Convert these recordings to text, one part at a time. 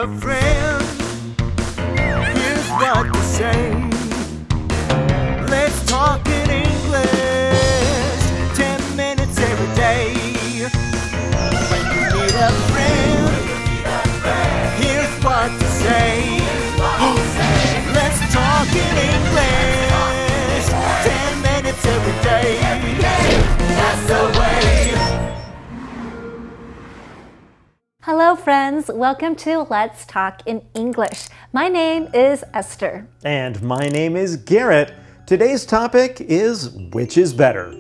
a friend, here's what to say. Let's talk in English, 10 minutes every day. When you need a friend, here's what to say. Let's talk in English, 10 minutes every day. That's the way. Hello friends, welcome to Let's Talk in English. My name is Esther. And my name is Garrett. Today's topic is which is better?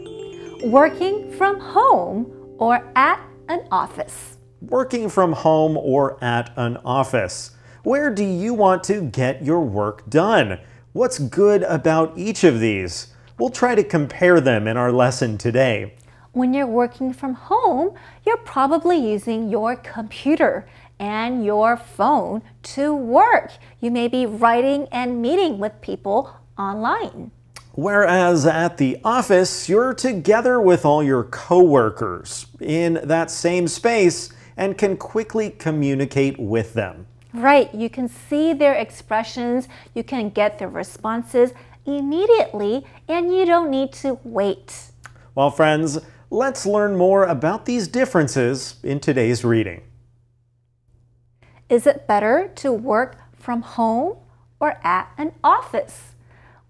Working from home or at an office? Working from home or at an office. Where do you want to get your work done? What's good about each of these? We'll try to compare them in our lesson today. When you're working from home, you're probably using your computer and your phone to work. You may be writing and meeting with people online. Whereas at the office, you're together with all your coworkers in that same space and can quickly communicate with them. Right, you can see their expressions, you can get their responses immediately, and you don't need to wait. Well, friends, let's learn more about these differences in today's reading. Is it better to work from home or at an office?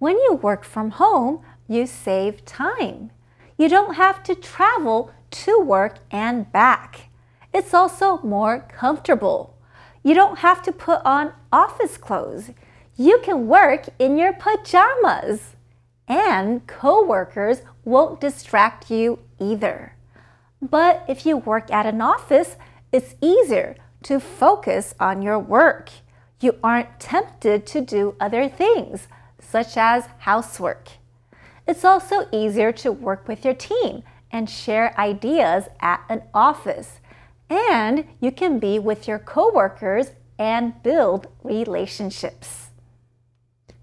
When you work from home, you save time. You don't have to travel to work and back. It's also more comfortable. You don't have to put on office clothes. You can work in your pajamas. And coworkers won't distract you either. But if you work at an office, it's easier to focus on your work. You aren't tempted to do other things, such as housework. It's also easier to work with your team and share ideas at an office. And you can be with your coworkers and build relationships.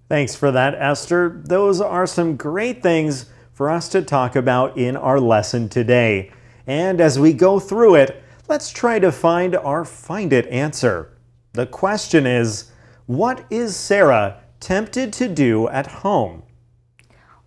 Thanks for that, Esther. Those are some great things for us to talk about in our lesson today. And as we go through it, let's try to find our Find It answer. The question is, what is Sarah tempted to do at home?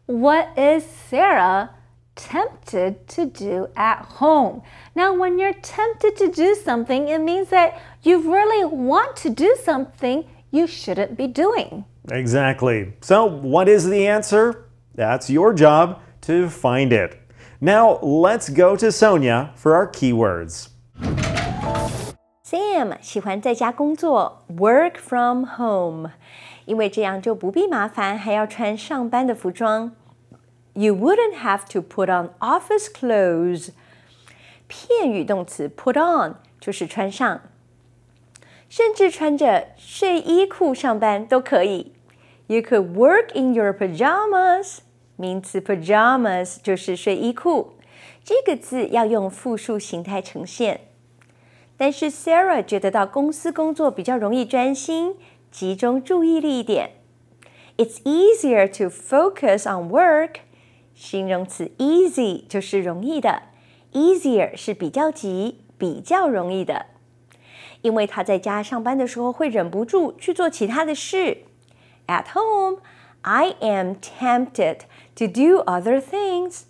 What is Sarah tempted to do at home? Now, when you're tempted to do something, it means that you really want to do something you shouldn't be doing. Exactly. So, what is the answer? That's your job to find it. Now, let's go to Sonia for our keywords. Sam 喜欢在家工作 ，work from home， 因为这样就不必麻烦还要穿上班的服装。You wouldn't have to put on office clothes。片语动词 put on 就是穿上，甚至穿着睡衣裤上班都可以。You could work in your pajamas。名词 pajamas 就是睡衣裤，这个字要用复数形态呈现。但是 Sarah 觉得到公司工作比较容易专心，集中注意力一点。It's easier to focus on work。形容词 easy 就是容易的 ，easier 是比较级、比较容易的。因为他在家上班的时候会忍不住去做其他的事。At home, I am tempted to do other things。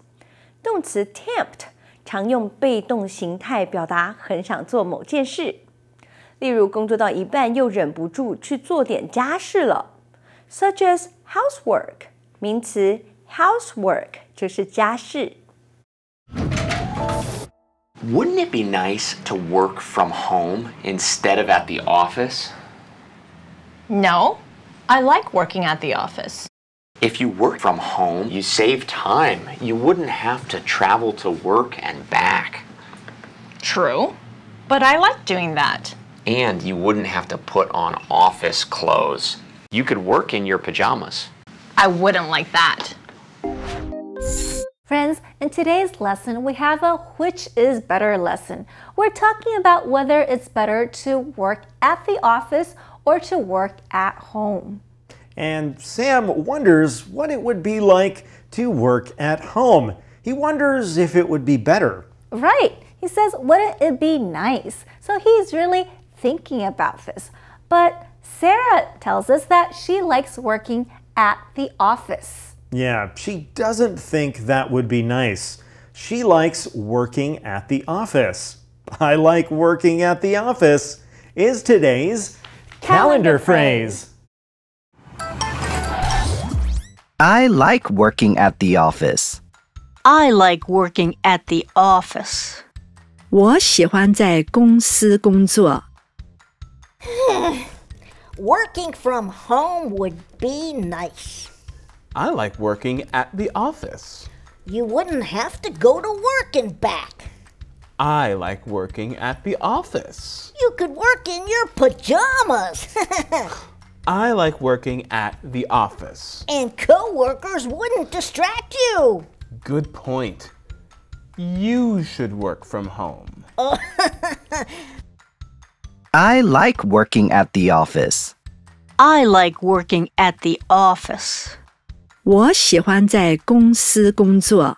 动词 tempt 常用被动形态表达很想做某件事，例如工作到一半又忍不住去做点家事了 ，such as housework。名词 housework 就是家事。Wouldn't it be nice to work from home instead of at the office? No, I like working at the office. If you work from home, you save time. You wouldn't have to travel to work and back. True, but I like doing that. And you wouldn't have to put on office clothes. You could work in your pajamas. I wouldn't like that. Friends, in today's lesson, we have a which is better lesson. We're talking about whether it's better to work at the office or to work at home. And Sam wonders what it would be like to work at home. He wonders if it would be better. Right. He says, wouldn't it be nice? So he's really thinking about this. But Sarah tells us that she likes working at the office. Yeah, she doesn't think that would be nice. She likes working at the office. I like working at the office is today's calendar phrase. I like working at the office. I like working at the office. 我喜欢在公司工作。Working from home would be nice. I like working at the office. You wouldn't have to go to work and back. I like working at the office. You could work in your pajamas. I like working at the office. And coworkers wouldn't distract you. Good point. You should work from home. I like working at the office. I like working at the office. 我喜欢在公司工作。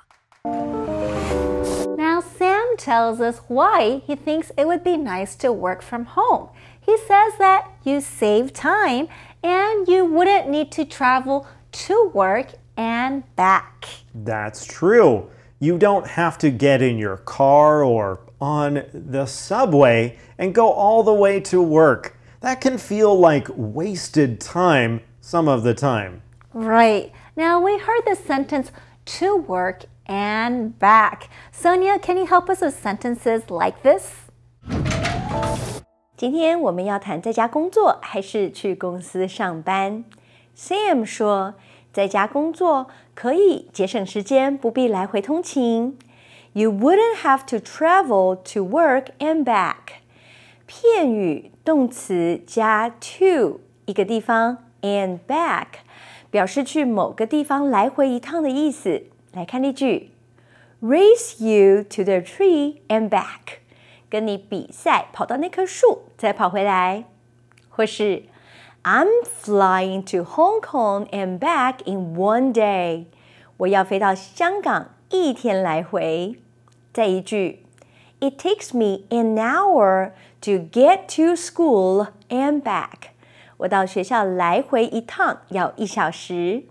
Now Sam tells us why he thinks it would be nice to work from home. He says that you save time and you wouldn't need to travel to work and back. That's true. You don't have to get in your car or on the subway and go all the way to work. That can feel like wasted time some of the time. Right. Now we heard the sentence to work and back. Sonia, can you help us with sentences like this? 今天我们要谈在家工作还是去公司上班。Sam 说，在家工作可以节省时间，不必来回通勤。You wouldn't have to travel to work and back. 片语动词加 to 一个地方 and back 表示去某个地方来回一趟的意思。来看例句 ：Race you to the tree and back. 跟你比赛跑到那棵树，再跑回来。或是 I'm flying to Hong Kong and back in one day. 我要飞到香港一天来回。再一句 It takes me an hour to get to school and back. 我到学校来回一趟要1小时。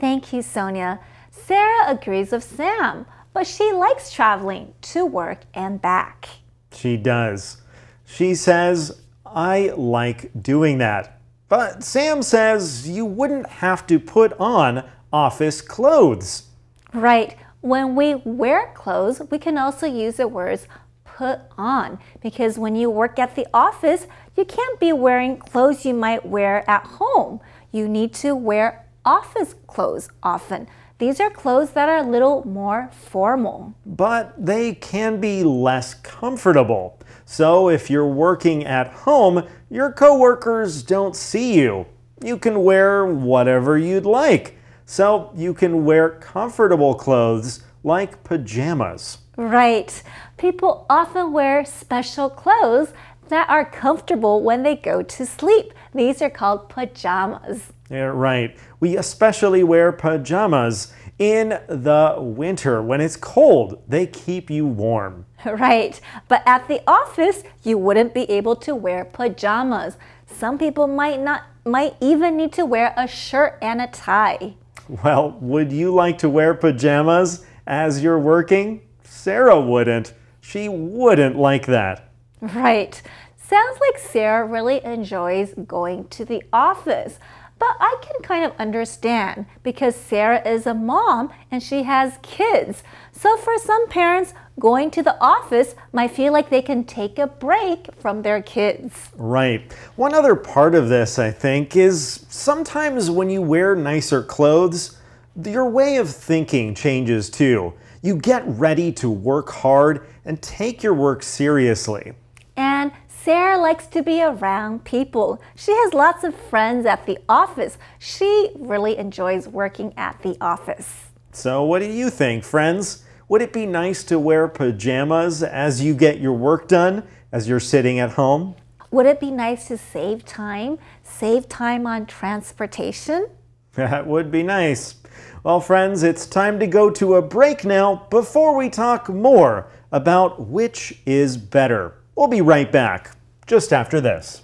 Thank you, Sonia. Sarah agrees with Sam, but she likes traveling to work and back. She does. She says, I like doing that. But Sam says you wouldn't have to put on office clothes. Right. When we wear clothes, we can also use the words put on because when you work at the office, you can't be wearing clothes you might wear at home. You need to wear office clothes often. These are clothes that are a little more formal. But they can be less comfortable. So if you're working at home, your coworkers don't see you. You can wear whatever you'd like. So you can wear comfortable clothes like pajamas. Right. People often wear special clothes that are comfortable when they go to sleep. These are called pajamas. Yeah, right. We especially wear pajamas in the winter when it's cold. They keep you warm. Right. But at the office, you wouldn't be able to wear pajamas. Some people might even need to wear a shirt and a tie. Well, would you like to wear pajamas as you're working? Sarah wouldn't. She wouldn't like that. Right. Sounds like Sarah really enjoys going to the office. But I can kind of understand because Sarah is a mom and she has kids. So for some parents, going to the office might feel like they can take a break from their kids. Right. One other part of this, I think, is sometimes when you wear nicer clothes, your way of thinking changes too. You get ready to work hard and take your work seriously. And Sarah likes to be around people. She has lots of friends at the office. She really enjoys working at the office. So what do you think, friends? Would it be nice to wear pajamas as you get your work done, as you're sitting at home? Would it be nice to save time on transportation? That would be nice. Well, friends, it's time to go to a break now before we talk more about which is better. We'll be right back. just after this.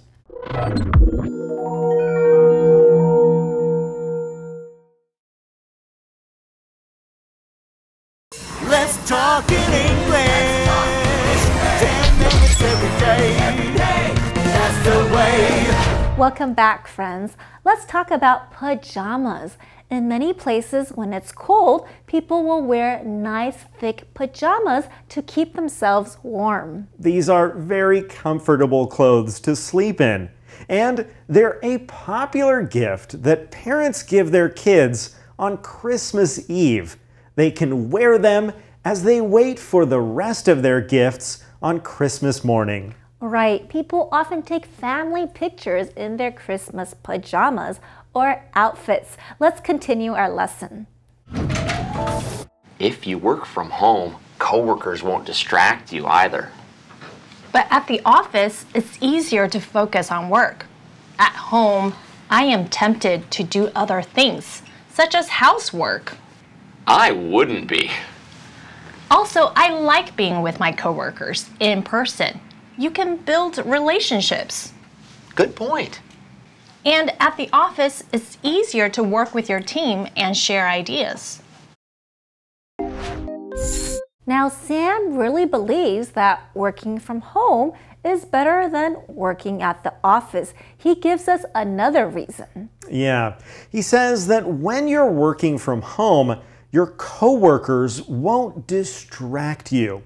Let's talk in English. 10 minutes every day. That's the way. Welcome back, friends. Let's talk about pajamas. In many places, when it's cold, people will wear nice, thick pajamas to keep themselves warm. These are very comfortable clothes to sleep in. And they're a popular gift that parents give their kids on Christmas Eve. They can wear them as they wait for the rest of their gifts on Christmas morning. Right. People often take family pictures in their Christmas pajamas or outfits. Let's continue our lesson. If you work from home, coworkers won't distract you either. But at the office, it's easier to focus on work. At home, I am tempted to do other things, such as housework. I wouldn't be. Also, I like being with my coworkers in person. You can build relationships. Good point. And at the office, it's easier to work with your team and share ideas. Now, Sam really believes that working from home is better than working at the office. He gives us another reason. Yeah, he says that when you're working from home, your coworkers won't distract you.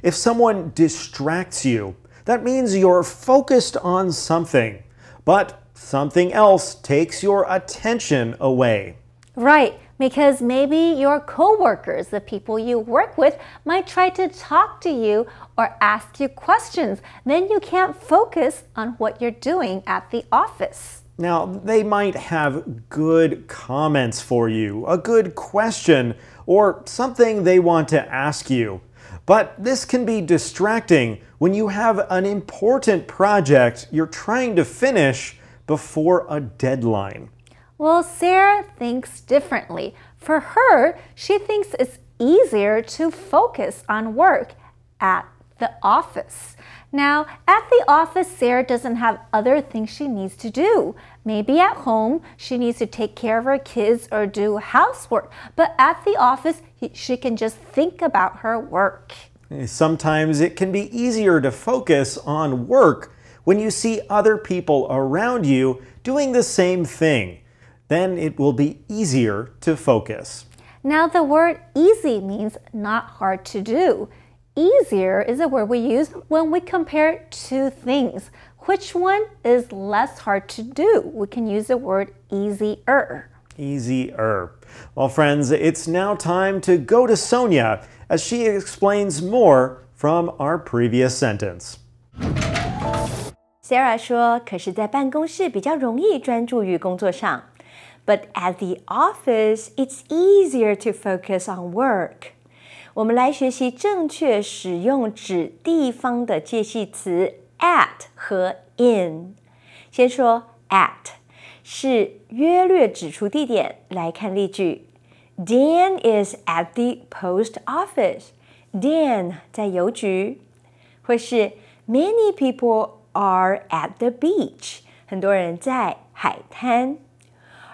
If someone distracts you, that means you're focused on something, but something else takes your attention away. Right, because maybe your coworkers, the people you work with, might try to talk to you or ask you questions. Then you can't focus on what you're doing at the office. Now, they might have good comments for you, a good question, or something they want to ask you. But this can be distracting when you have an important project you're trying to finish before a deadline. Well, Sarah thinks differently. For her, she thinks it's easier to focus on work at the office. Now, at the office, Sarah doesn't have other things she needs to do. Maybe at home, she needs to take care of her kids or do housework. But at the office, she can just think about her work. Sometimes it can be easier to focus on work when you see other people around you doing the same thing. Then it will be easier to focus. Now, the word easy means not hard to do. Easier is a word we use when we compare two things. Which one is less hard to do? We can use the word easier. Easier. Well, friends, it's now time to go to Sonia as she explains more from our previous sentence. Sarah 说，可是在办公室比较容易专注于工作上。But at the office, it's easier to focus on work. 我们来学习正确使用指地方的介系词 at 和 in。先说 at 是约略指出地点，来看例句。Dan is at the post office. Dan 在邮局。或是 Many people are at the beach. 很多人在海滩。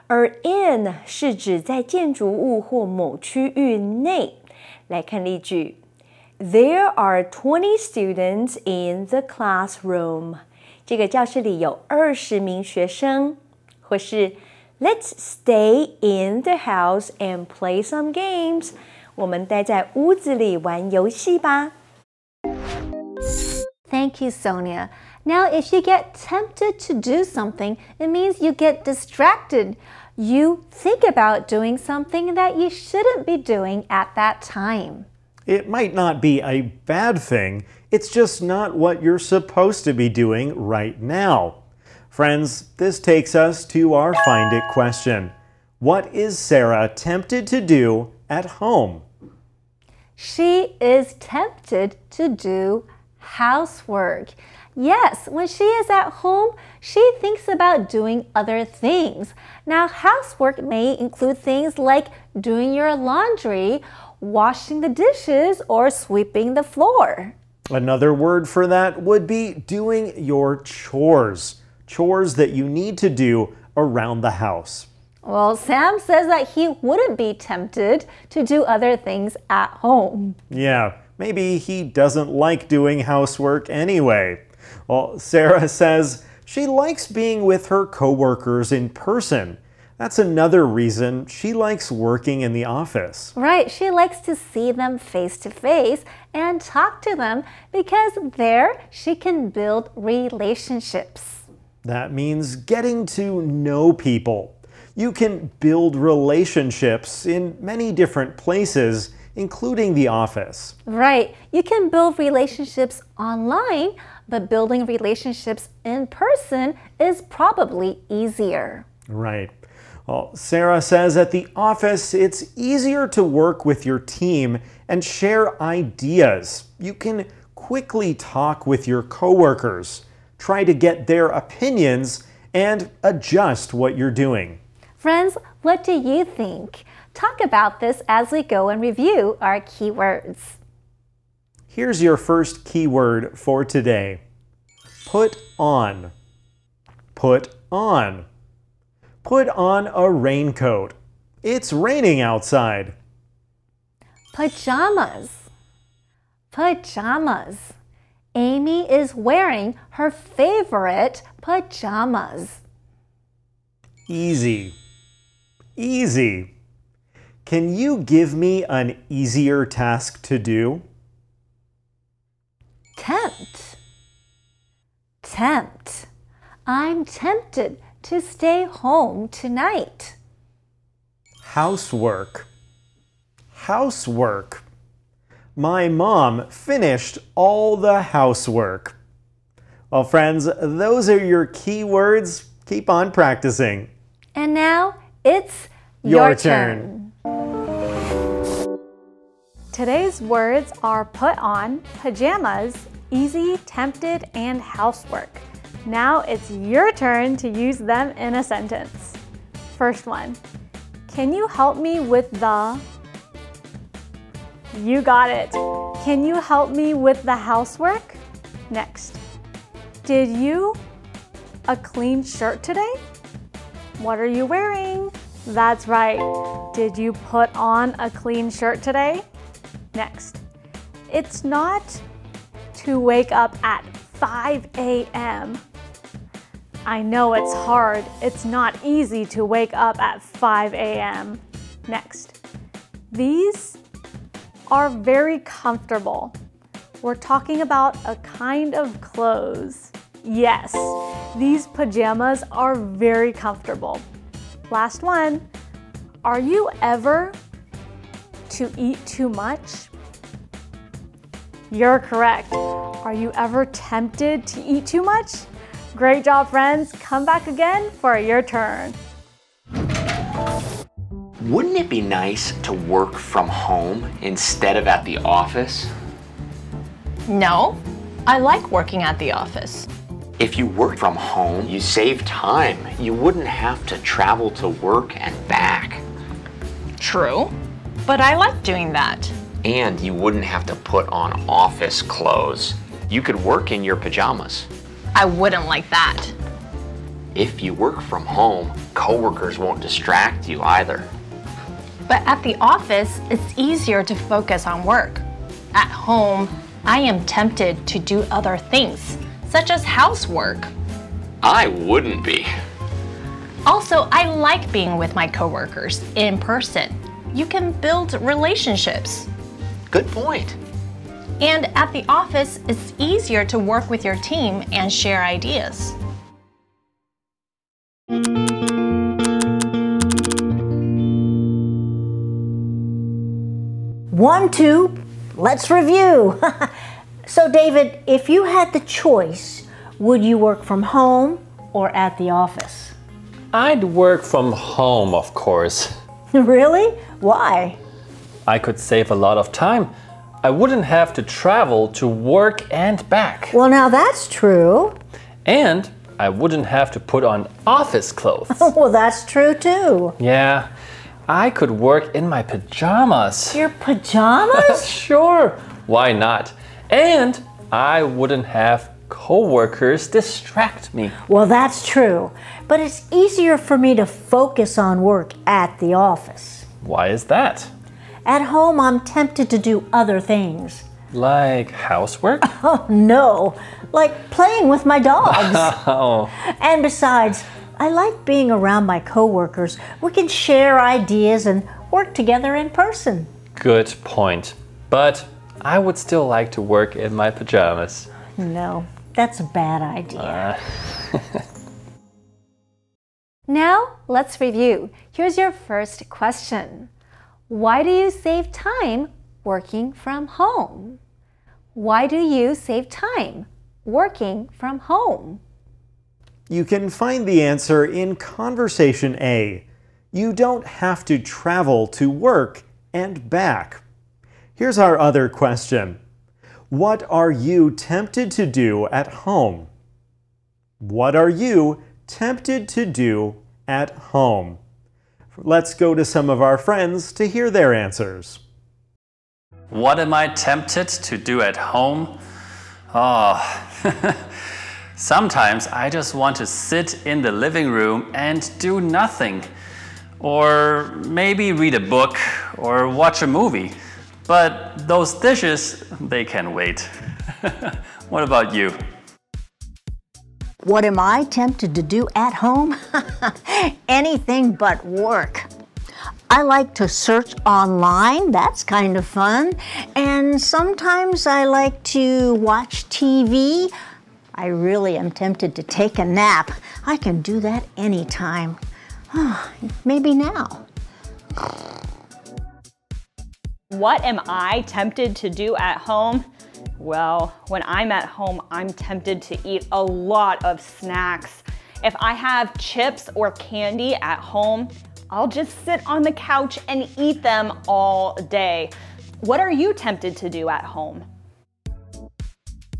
而 in 是指在建筑物或某区域内。来看例句 There are 20 students in the classroom. 这个教室里有20名学生。或是 Let's stay in the house and play some games. 我们待在屋子里玩游戏吧。Thank you, Sonia. Now, if you get tempted to do something, it means you get distracted. You think about doing something that you shouldn't be doing at that time. It might not be a bad thing, it's just not what you're supposed to be doing right now. Friends, this takes us to our Find It question. What is Sarah tempted to do at home? She is tempted to do housework. Yes, when she is at home, she thinks about doing other things. Now, housework may include things like doing your laundry, washing the dishes, or sweeping the floor. Another word for that would be doing your chores. Chores that you need to do around the house. Well, Sam says that he wouldn't be tempted to do other things at home. Yeah, maybe he doesn't like doing housework anyway. Well, Sarah says she likes being with her coworkers in person. That's another reason she likes working in the office. Right, she likes to see them face to face and talk to them because there she can build relationships. That means getting to know people. You can build relationships in many different places, including the office. Right, you can build relationships online, but building relationships in person is probably easier. Right. Well, Sarah says at the office, it's easier to work with your team and share ideas. You can quickly talk with your coworkers, try to get their opinions, and adjust what you're doing. Friends, what do you think? Talk about this as we go and review our keywords. Here's your first keyword for today. Put on. Put on. Put on a raincoat. It's raining outside. Pajamas. Pajamas. Amy is wearing her favorite pajamas. Easy. Easy. Can you give me an easier task to do? Tempt. Tempt. I'm tempted to stay home tonight. Housework. Housework. My mom finished all the housework. Well, friends, those are your key words. Keep on practicing. And now it's your turn. Today's words are put on, pajamas, easy, tempted, and housework. Now it's your turn to use them in a sentence. First one, can you help me with the... You got it. Can you help me with the housework? Next, did you a clean shirt today? What are you wearing? That's right. Did you put on a clean shirt today? Next, it's not to wake up at 5 a.m. I know it's hard. It's not easy to wake up at 5 a.m. Next, these are very comfortable. We're talking about a kind of clothes. Yes, these pajamas are very comfortable. Last one, are you ever to eat too much? You're correct. Are you ever tempted to eat too much? Great job, friends. Come back again for your turn. Wouldn't it be nice to work from home instead of at the office? No, I like working at the office. If you work from home, you save time. You wouldn't have to travel to work and back. True, but I like doing that. And you wouldn't have to put on office clothes. You could work in your pajamas. I wouldn't like that. If you work from home, coworkers won't distract you either. But at the office, it's easier to focus on work. At home, I am tempted to do other things, such as housework. I wouldn't be. Also, I like being with my coworkers in person. You can build relationships. Good point. And at the office, it's easier to work with your team and share ideas. 1, 2, let's review. So David, if you had the choice, would you work from home or at the office? I'd work from home, of course. Really? Why? I could save a lot of time. I wouldn't have to travel to work and back. Well, now that's true. And I wouldn't have to put on office clothes. Well, that's true too. Yeah, I could work in my pajamas. Your pajamas? Sure, why not? And I wouldn't have coworkers distract me. Well, that's true, but it's easier for me to focus on work at the office. Why is that? At home, I'm tempted to do other things. Like housework? Oh, no, like playing with my dogs. Oh. And besides, I like being around my coworkers. We can share ideas and work together in person. Good point. But I would still like to work in my pajamas. No, that's a bad idea. Now, let's review. Here's your first question. Why do you save time working from home? Why do you save time working from home? You can find the answer in Conversation A. You don't have to travel to work and back. Here's our other question. What are you tempted to do at home? What are you tempted to do at home? Let's go to some of our friends to hear their answers. What am I tempted to do at home? Oh, sometimes I just want to sit in the living room and do nothing. Or maybe read a book or watch a movie. But those dishes, they can wait. What about you? What am I tempted to do at home? Anything but work. I like to search online, that's kind of fun. And sometimes I like to watch TV. I really am tempted to take a nap. I can do that anytime. Maybe now. What am I tempted to do at home? Well, when I'm at home, I'm tempted to eat a lot of snacks. If I have chips or candy at home, I'll just sit on the couch and eat them all day. What are you tempted to do at home?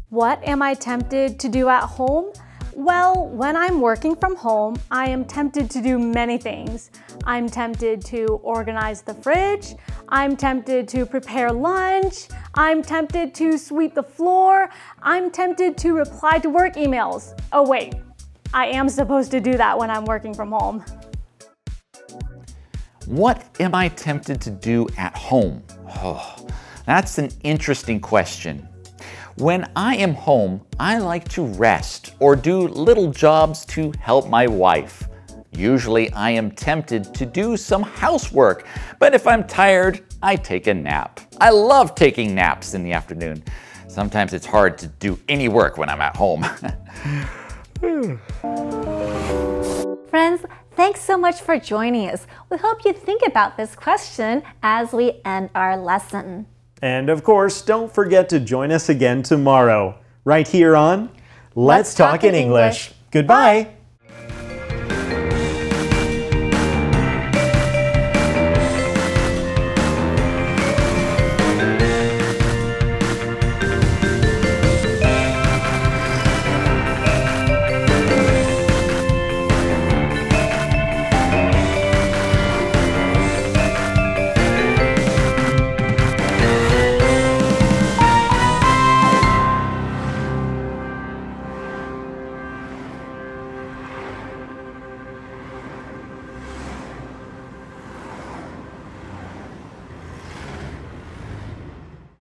What am I tempted to do at home? Well, when I'm working from home, I am tempted to do many things. I'm tempted to organize the fridge. I'm tempted to prepare lunch. I'm tempted to sweep the floor. I'm tempted to reply to work emails. Oh wait, I am supposed to do that when I'm working from home. What am I tempted to do at home? Oh, that's an interesting question. When I am home, I like to rest or do little jobs to help my wife. Usually I am tempted to do some housework, but if I'm tired, I take a nap. I love taking naps in the afternoon. Sometimes it's hard to do any work when I'm at home. Friends, thanks so much for joining us. We hope you think about this question as we end our lesson. And of course, don't forget to join us again tomorrow, right here on Let's Talk in English. Goodbye.